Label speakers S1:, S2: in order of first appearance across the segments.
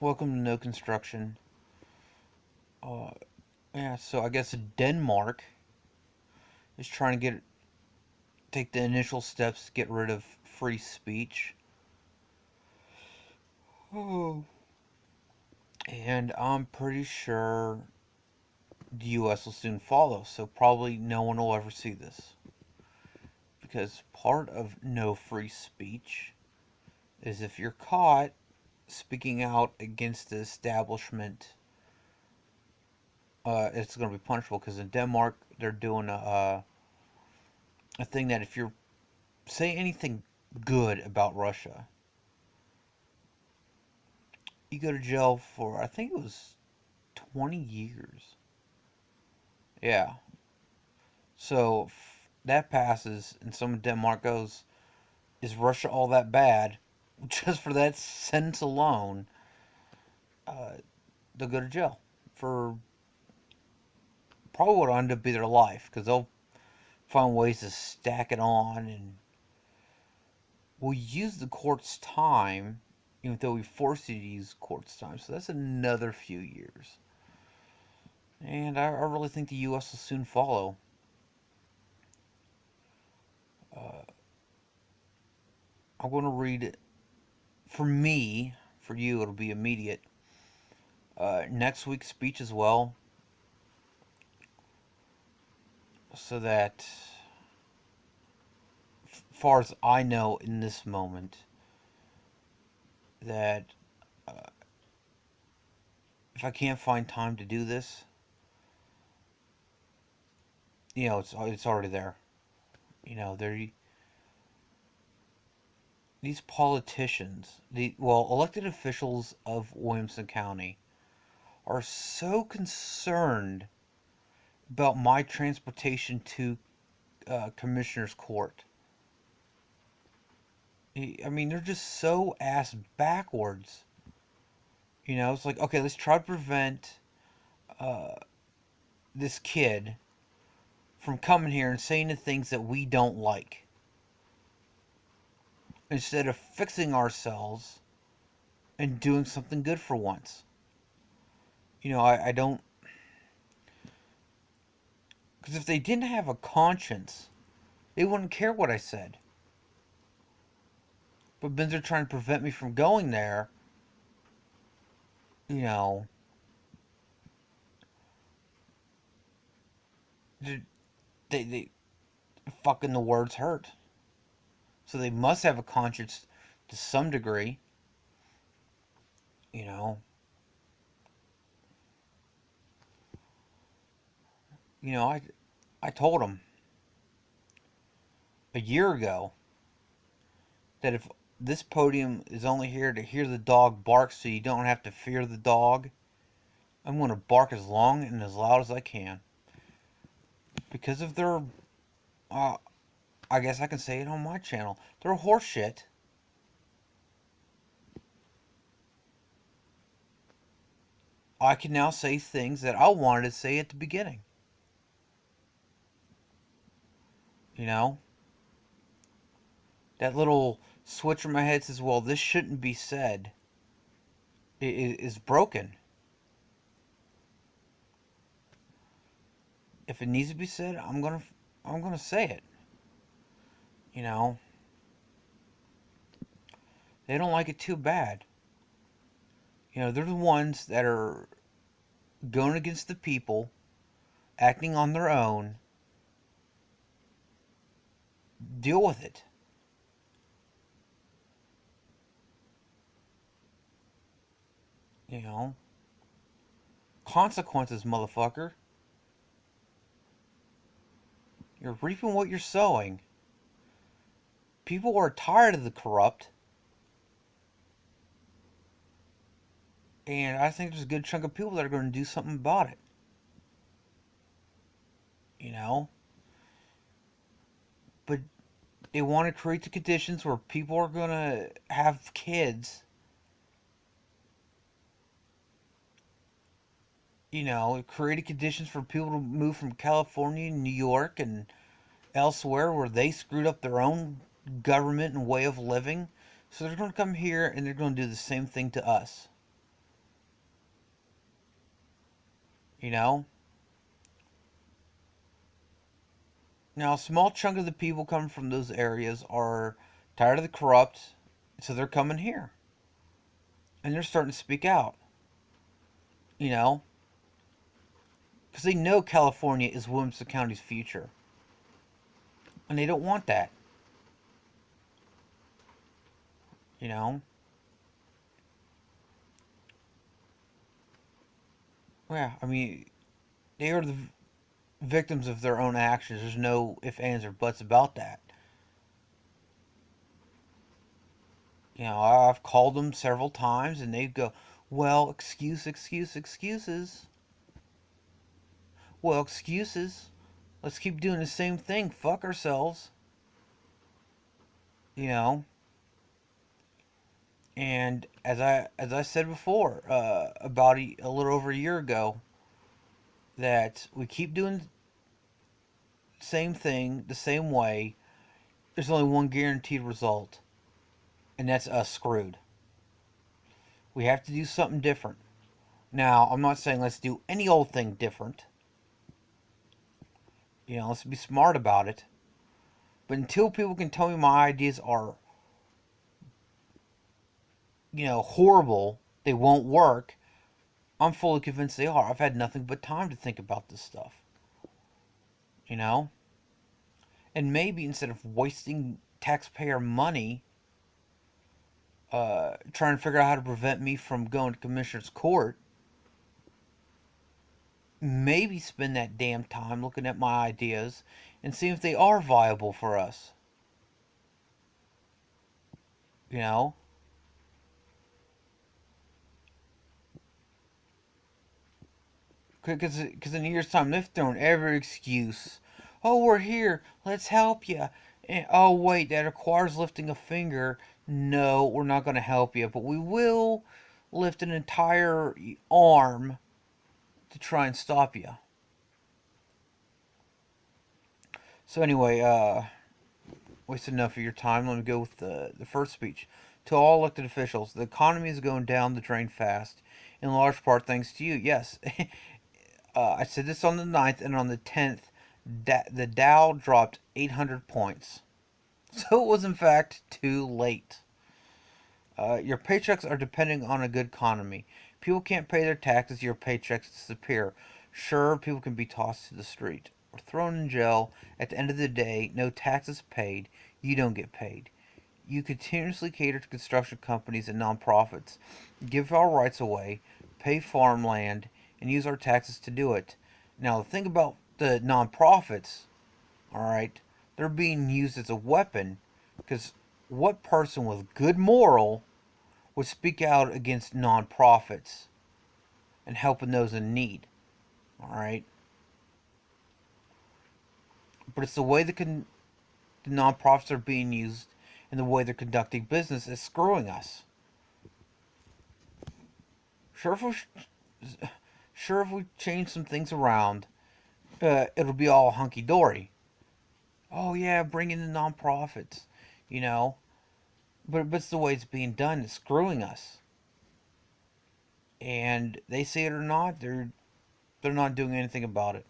S1: Welcome to No Construction. Uh, yeah, so I guess Denmark is trying to take the initial steps to get rid of free speech. Oh. And I'm pretty sure the US will soon follow, so probably no one will ever see this. Because part of no free speech is if you're caught speaking out against the establishment, it's going to be punishable. Because in Denmark, they're doing a thing that if you say anything good about Russia, you go to jail for, I think it was 20 years. Yeah. So if that passes and some of Denmark goes, is Russia all that bad? Just for that sentence alone, uh, they'll go to jail for probably what will end up be their life because they'll find ways to stack it on and we'll use the court's time, even though we force you to use court's time. So that's another few years. And I really think the U.S. will soon follow. Uh, I'm going to read it. For me, for you, it'll be immediate. Next week's speech as well, so that, far as I know in this moment, that uh, if I can't find time to do this, it's already there. There these politicians, elected officials of Williamson County, are so concerned about my transportation to Commissioner's Court. I mean, they're just so ass backwards. It's like, okay, let's try to prevent uh, this kid from coming here and saying the things that we don't like. Instead of fixing ourselves and doing something good for once. I don't. Because if they didn't have a conscience, they wouldn't care what I said. But since they're trying to prevent me from going there, you know, they fucking the words hurt. So they must have a conscience to some degree. You know, I told them a year ago that if this podium is only here to hear the dog bark so you don't have to fear the dog, I'm going to bark as long and as loud as I can. Because of their, uh, I guess I can say it on my channel, they're horseshit. I can now say things that I wanted to say at the beginning. You know? That little switch in my head says, well, this shouldn't be said. It is broken. If it needs to be said, I'm gonna say it. You know? They don't like it too bad. They're the ones that are going against the people, acting on their own. Deal with it. You know? Consequences, motherfucker. You're reaping what you're sowing. People are tired of the corrupt. And I think there's a good chunk of people that are going to do something about it. You know? But they want to create the conditions where people are going to have kids. Creating conditions for people to move from California, New York, and elsewhere where they screwed up their own government and way of living. So they're going to come here and they're going to do the same thing to us. You know? Now, a small chunk of the people coming from those areas are tired of the corrupt, so they're coming here. And they're starting to speak out, you know? Because they know California is Williamson County's future. And they don't want that, you know? Yeah, I mean, they are the victims of their own actions. There's no ifs, ands, or buts about that. You know, I've called them several times and they go, well, excuses. Well, excuses. Let's keep doing the same thing. Fuck ourselves. You know? And as I said before, about a little over a year ago, that we keep doing the same thing the same way. There's only one guaranteed result, and that's us screwed. We have to do something different. Now, I'm not saying let's do any old thing different. You know, let's be smart about it. But until people can tell me my ideas are, horrible, they won't work, I'm fully convinced they are. I've had nothing but time to think about this stuff. You know? And maybe instead of wasting taxpayer money trying to figure out how to prevent me from going to commissioner's court, maybe spend that damn time looking at my ideas and see if they are viable for us. You know? Because in a year's time, they've thrown every excuse. Oh, we're here. Let's help you. And, oh, wait, that requires lifting a finger. No, we're not going to help you. But we will lift an entire arm to try and stop you. So, anyway, wasted enough of your time. Let me go with the first speech. To all elected officials, the economy is going down the drain fast, in large part thanks to you. Yes, I said this on the 9th, and on the 10th, the Dow dropped 800 points. So it was, in fact, too late. Your paychecks are depending on a good economy. People can't pay their taxes, your paychecks disappear. Sure, people can be tossed to the street or thrown in jail. At the end of the day, no taxes paid, you don't get paid. You continuously cater to construction companies and nonprofits, give our rights away, pay farmland, and use our taxes to do it. Now, the thing about the nonprofits, alright, they're being used as a weapon because what person with good moral would speak out against nonprofits and helping those in need? Alright? But it's the way the nonprofits are being used and the way they're conducting business is screwing us. Sure, if we Sure, if we change some things around, it'll be all hunky dory. Oh yeah, bring in the nonprofits, you know. But it's the way it's being done. It's screwing us. And they say it or not, they're not doing anything about it.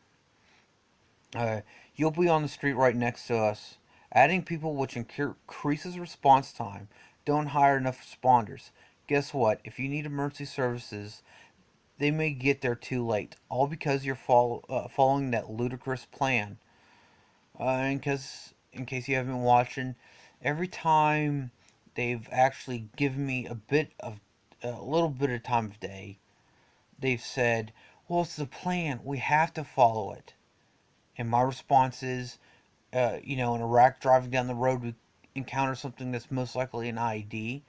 S1: Uh, you'll be on the street right next to us. Adding people, which increases response time. Don't hire enough responders. Guess what? If you need emergency services, they may get there too late. All because you're following that ludicrous plan. In case you haven't been watching, every time they've actually given me a little bit of time of day, they've said, "Well, it's the plan. We have to follow it." And my response is, in Iraq, driving down the road, we encounter something that's most likely an IED.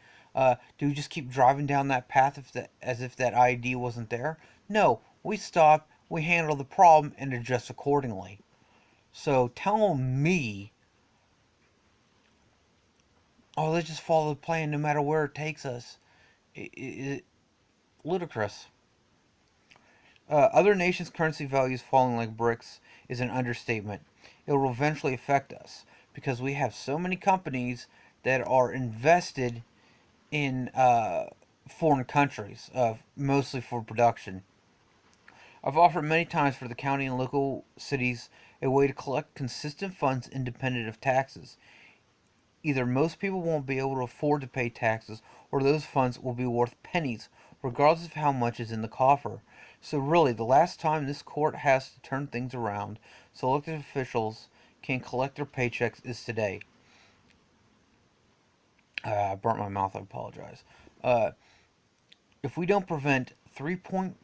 S1: Do we just keep driving down that path as if that IED wasn't there? No, we stop, we handle the problem, and adjust accordingly. So tell me, oh, let's just follow the plan no matter where it takes us. It ludicrous. Other nations' currency values falling like bricks is an understatement. It will eventually affect us because we have so many companies that are invested in foreign countries, mostly for production. I've offered many times for the county and local cities a way to collect consistent funds independent of taxes. Either most people won't be able to afford to pay taxes, or those funds will be worth pennies, regardless of how much is in the coffer. So, really, the last time this court has to turn things around so elected officials can collect their paychecks is today. I burnt my mouth, I apologize. Uh, if we don't prevent 3 point,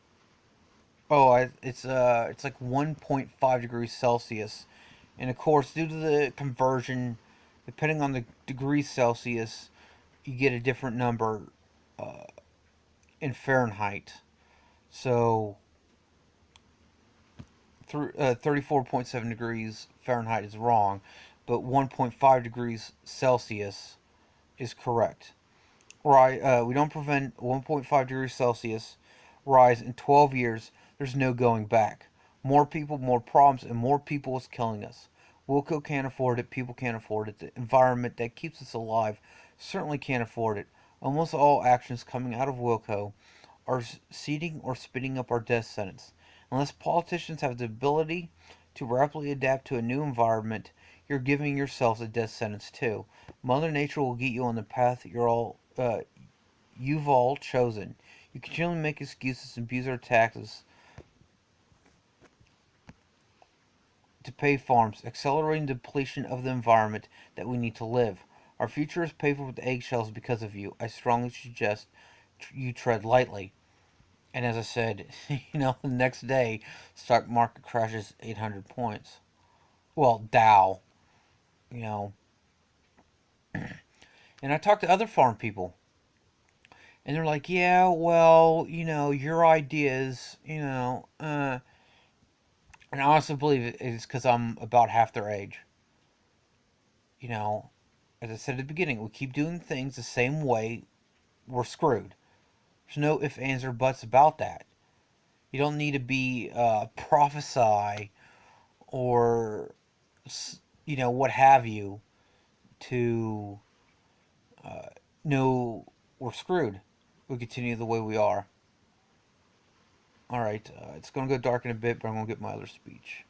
S1: oh, it's like 1.5 degrees Celsius, and of course, due to the conversion, depending on the degrees Celsius, you get a different number uh, in Fahrenheit. So 34.7 degrees Fahrenheit is wrong, but 1.5 degrees Celsius is correct. Right, we don't prevent 1.5 degrees Celsius rise in 12 years. There's no going back. More people, more problems, and more people is killing us. Wilco can't afford it. People can't afford it. The environment that keeps us alive certainly can't afford it. Almost all actions coming out of Wilco are seating or speeding up our death sentence. Unless politicians have the ability to rapidly adapt to a new environment, you're giving yourselves a death sentence too. Mother Nature will get you on the path you've all chosen. You continually make excuses and abuse our taxes to pay farms, accelerating the depletion of the environment that we need to live. Our future is paved with eggshells because of you. I strongly suggest you tread lightly. And as I said, the next day, stock market crashes 800 points. Well, Dow, you know. And I talked to other farm people, and they're like, yeah, well, your ideas, and I honestly believe it's because I'm about half their age. You know, as I said at the beginning, we keep doing things the same way, we're screwed. There's no ifs, ands, or buts about that. You don't need to be prophesy or what have you to know we're screwed. We continue the way we are. All right, it's going to go dark in a bit, but I'm going to get my other speech.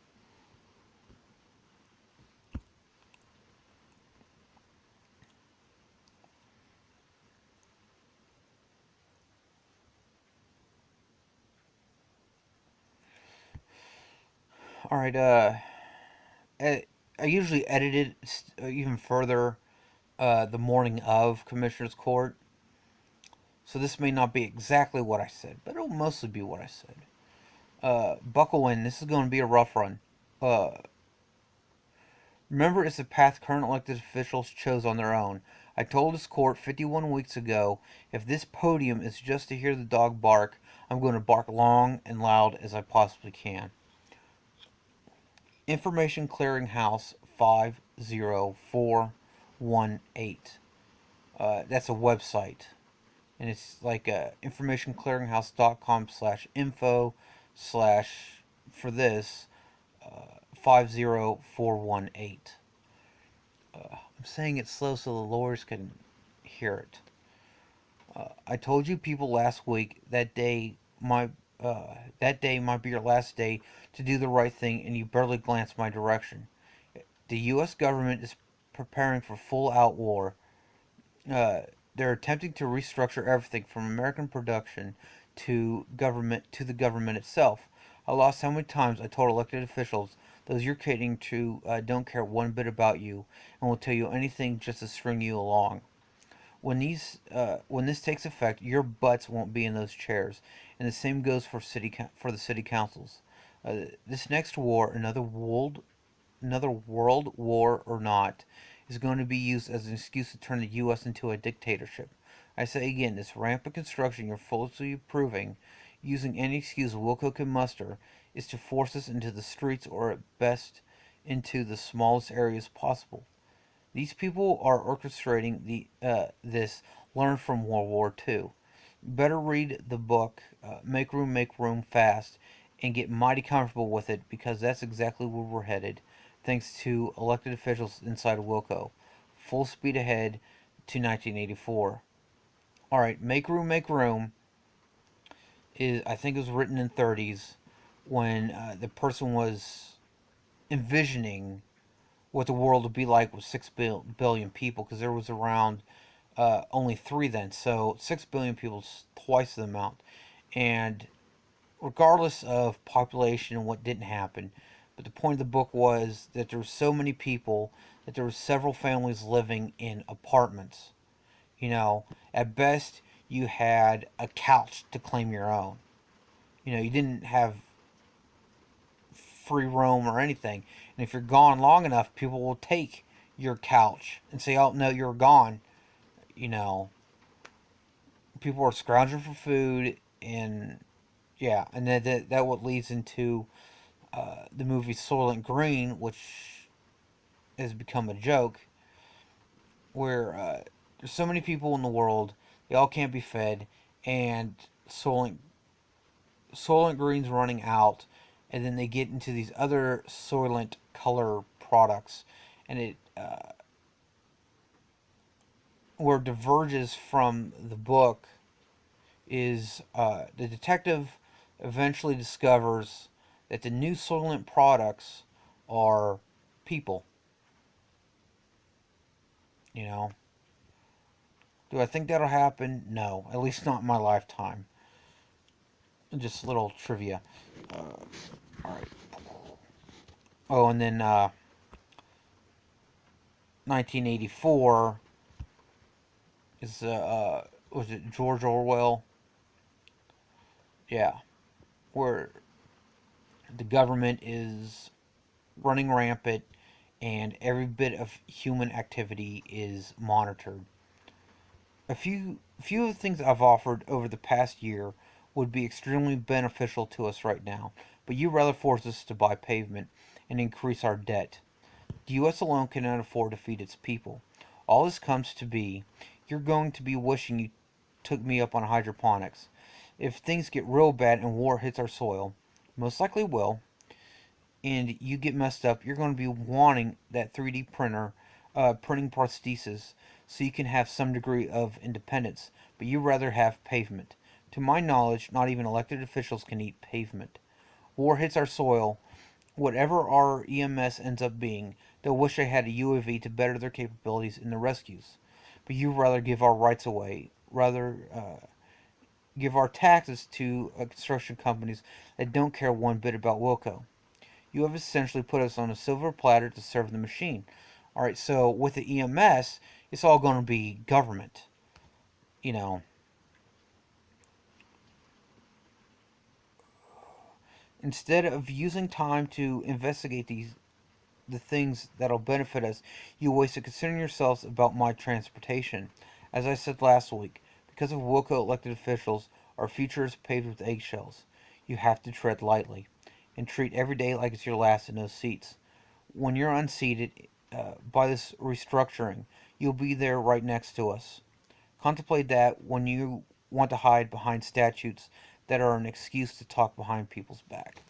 S1: All right, I usually edit it even further the morning of Commissioner's Court, so this may not be exactly what I said, but it'll mostly be what I said. Buckle in. This is going to be a rough run. Uh, Remember, it's a path current elected officials chose on their own. I told this court 51 weeks ago, if this podium is just to hear the dog bark, I'm going to bark long and loud as I possibly can. Information Clearinghouse 50418. That's a website. And it's like informationclearinghouse.com/info slash for this 50418. I'm saying it slow so the lawyers can hear it. I told you people last week that day might be your last day to do the right thing, and you barely glanced my direction. The U.S. government is preparing for full-out war. Uh, they're attempting to restructure everything from American production to the government itself. I lost how many times I told elected officials those you're catering to don't care one bit about you and will tell you anything just to string you along. When this takes effect, your butts won't be in those chairs, and the same goes for the city councils. This next war, another world war or not, is going to be used as an excuse to turn the U.S. into a dictatorship. I say again, this rampant construction you're falsely approving, using any excuse Wilco can muster, is to force us into the streets or at best into the smallest areas possible. These people are orchestrating this learn from World War II. Better read the book Make Room Fast, and get mighty comfortable with it because that's exactly where we're headed, thanks to elected officials inside of Wilco. Full speed ahead to 1984. All right, Make Room is I think it was written in 30s. when the person was envisioning what the world would be like with 6 billion people, because there was around only three then. So 6 billion people is twice the amount. And regardless of population and what didn't happen, but the point of the book was that there were so many people that there were several families living in apartments. You know, at best you had a couch to claim your own. You know, you didn't have free roam or anything. And if you're gone long enough, people will take your couch and say, "Oh no, you're gone." You know, people are scrounging for food, and yeah, and that what leads into the movie Soylent Green, which has become a joke, where there's so many people in the world, they all can't be fed, and Soylent Green's running out, and then they get into these other Soylent color products, and it where it diverges from the book is the detective eventually discovers that the new Soylent products are people. You know, do I think that'll happen? No, at least not in my lifetime. Just a little trivia. All right. Oh, and then 1984 is was it George Orwell? Yeah, where the government is running rampant and every bit of human activity is monitored. A few of the things I've offered over the past year would be extremely beneficial to us right now, but you rather force us to buy pavement and increase our debt. The US alone cannot afford to feed its people. All this comes to be, you're going to be wishing you took me up on hydroponics. If things get real bad and war hits our soil, most likely will, and you get messed up, you're going to be wanting that 3D printer, printing prosthesis, so you can have some degree of independence, but you rather have pavement. To my knowledge, not even elected officials can eat pavement. War hits our soil, whatever our EMS ends up being, they'll wish they had a UAV to better their capabilities in the rescues. But you rather give our rights away, rather give our taxes to construction companies that don't care one bit about Wilco. You have essentially put us on a silver platter to serve the machine. All right, so with the EMS, it's all going to be government. You know, instead of using time to investigate the things that'll benefit us, you wasted considering yourselves about my transportation. As I said last week, because of Wilco elected officials, our future is paved with eggshells. You have to tread lightly and treat every day like it's your last in those seats. When you're unseated by this restructuring, you'll be there right next to us. Contemplate that when you want to hide behind statutes that are an excuse to talk behind people's back.